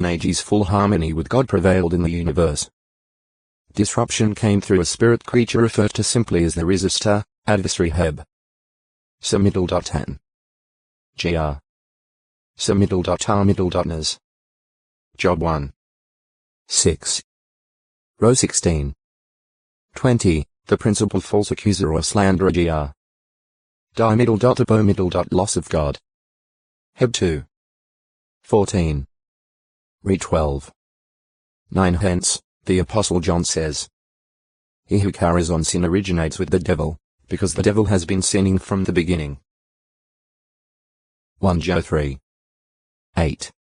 ages full harmony with God prevailed in the universe. Disruption came through a spirit creature referred to simply as the resistor, adversary Heb. Samiddle.tan. Gr. Samiddle.r-middle.nas. Job 1. 6. Row 16. 20. The principal false accuser or slanderer Gr. Die middle.abo middle.loss of God. Heb 2. 14. Re 12. 9. Hence, the Apostle John says, he who carries on sin originates with the devil, because the devil has been sinning from the beginning. 1 John 3. 8.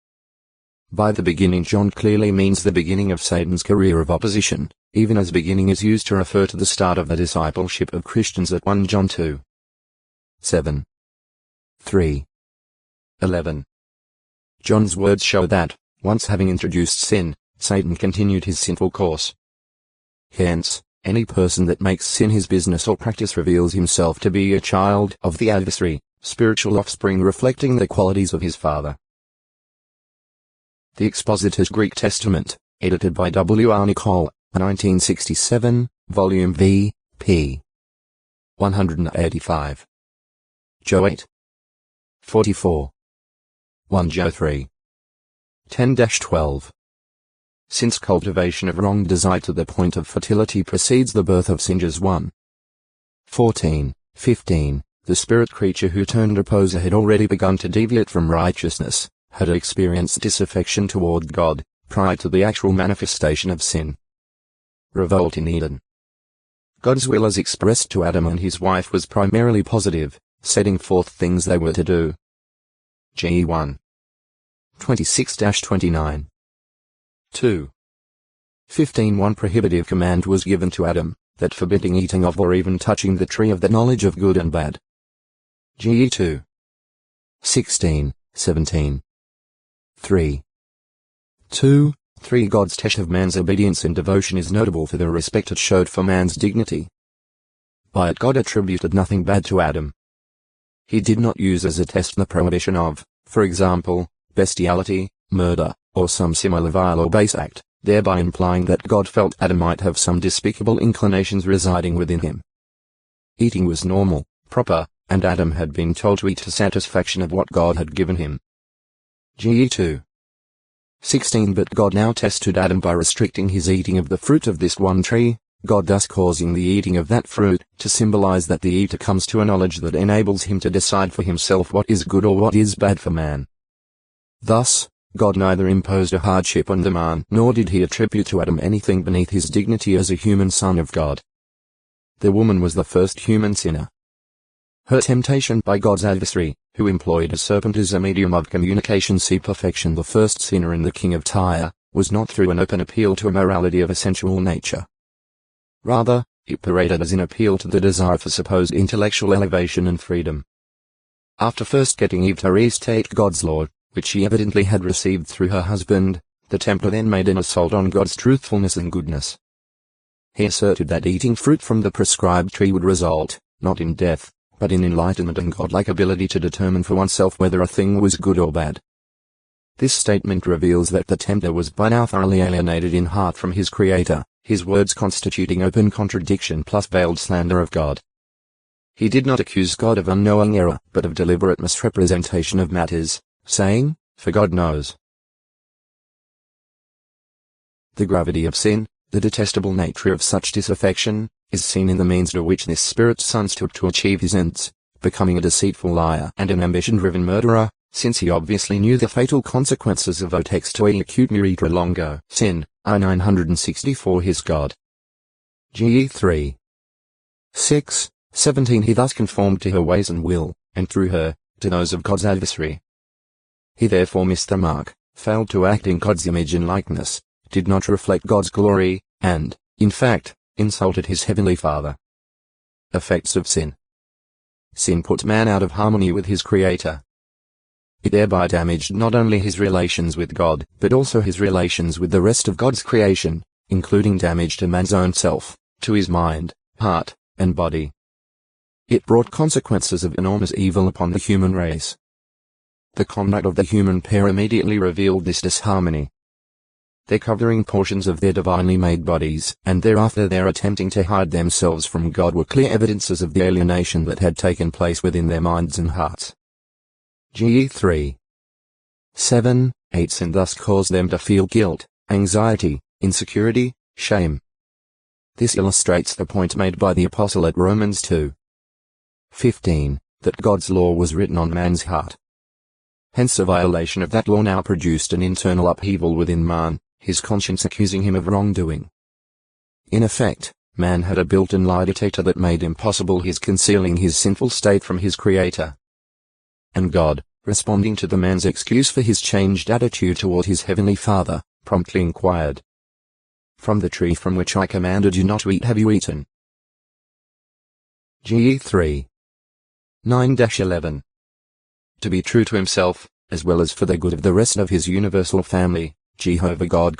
By the beginning John clearly means the beginning of Satan's career of opposition, even as beginning is used to refer to the start of the discipleship of Christians at 1 John 2. 7. 3. 11. John's words show that, once having introduced sin, Satan continued his sinful course. Hence, any person that makes sin his business or practice reveals himself to be a child of the adversary, spiritual offspring reflecting the qualities of his father. The Expositor's Greek Testament, edited by W. R. Nicole, 1967, Volume V, p. 185. Joe 8. 44. 1 Joe 3. 10-12. Since cultivation of wrong desire to the point of fertility precedes the birth of sin. 1. 14, 15, the spirit creature who turned opposer had already begun to deviate from righteousness, had experienced disaffection toward God, prior to the actual manifestation of sin. Revolt in Eden. God's will as expressed to Adam and his wife was primarily positive, setting forth things they were to do. Ge 1. 26-29. 2. 15. One prohibitive command was given to Adam, that forbidding eating of or even touching the tree of the knowledge of good and bad. Ge 2. 16, 17. 3. 2, 3. God's test of man's obedience and devotion is notable for the respect it showed for man's dignity. By it God attributed nothing bad to Adam. He did not use as a test the prohibition of, for example, bestiality, murder, or some similar vile or base act, thereby implying that God felt Adam might have some despicable inclinations residing within him. Eating was normal, proper, and Adam had been told to eat to satisfaction of what God had given him. Ge 2. 16. But God now tested Adam by restricting his eating of the fruit of this one tree, God thus causing the eating of that fruit to symbolize that the eater comes to a knowledge that enables him to decide for himself what is good or what is bad for man. Thus, God neither imposed a hardship on the man nor did he attribute to Adam anything beneath his dignity as a human son of God. The woman was the first human sinner. Her temptation by God's adversary, who employed a serpent as a medium of communication. See Perfection. The first sinner in the King of Tyre, was not through an open appeal to a morality of a sensual nature. Rather, it paraded as an appeal to the desire for supposed intellectual elevation and freedom. After first getting Eve to restate God's law, which she evidently had received through her husband, the tempter then made an assault on God's truthfulness and goodness. He asserted that eating fruit from the prescribed tree would result, not in death, but in enlightenment and godlike ability to determine for oneself whether a thing was good or bad. This statement reveals that the tempter was by now thoroughly alienated in heart from his Creator, his words constituting open contradiction plus veiled slander of God. He did not accuse God of unknowing error, but of deliberate misrepresentation of matters, saying, "For God knows." The gravity of sin, the detestable nature of such disaffection, is seen in the means to which this spirit's son took to achieve his ends, becoming a deceitful liar and an ambition-driven murderer, since he obviously knew the fatal consequences of otex to acute muritra longo sin, I-964 his God. Ge 3. 6, 17. He thus conformed to her ways and will, and through her, to those of God's adversary. He therefore missed the mark, failed to act in God's image and likeness, did not reflect God's glory, and, in fact, insulted his heavenly Father. Effects of sin. Sin put man out of harmony with his Creator. It thereby damaged not only his relations with God, but also his relations with the rest of God's creation, including damage to man's own self, to his mind, heart, and body. It brought consequences of enormous evil upon the human race. The conduct of the human pair immediately revealed this disharmony. they're covering portions of their divinely made bodies, and thereafter they're attempting to hide themselves from God were clear evidences of the alienation that had taken place within their minds and hearts. GE 3. 7, 8 and thus caused them to feel guilt, anxiety, insecurity, shame. This illustrates the point made by the Apostle at Romans 2. 15, that God's law was written on man's heart. Hence a violation of that law now produced an internal upheaval within man, his conscience accusing him of wrongdoing. In effect, man had a built-in lie detector that made impossible his concealing his sinful state from his Creator. And God, responding to the man's excuse for his changed attitude toward his heavenly Father, promptly inquired, "From the tree from which I commanded you not to eat have you eaten?" GE 3. 9-11. To be true to himself, as well as for the good of the rest of his universal family, Jehovah God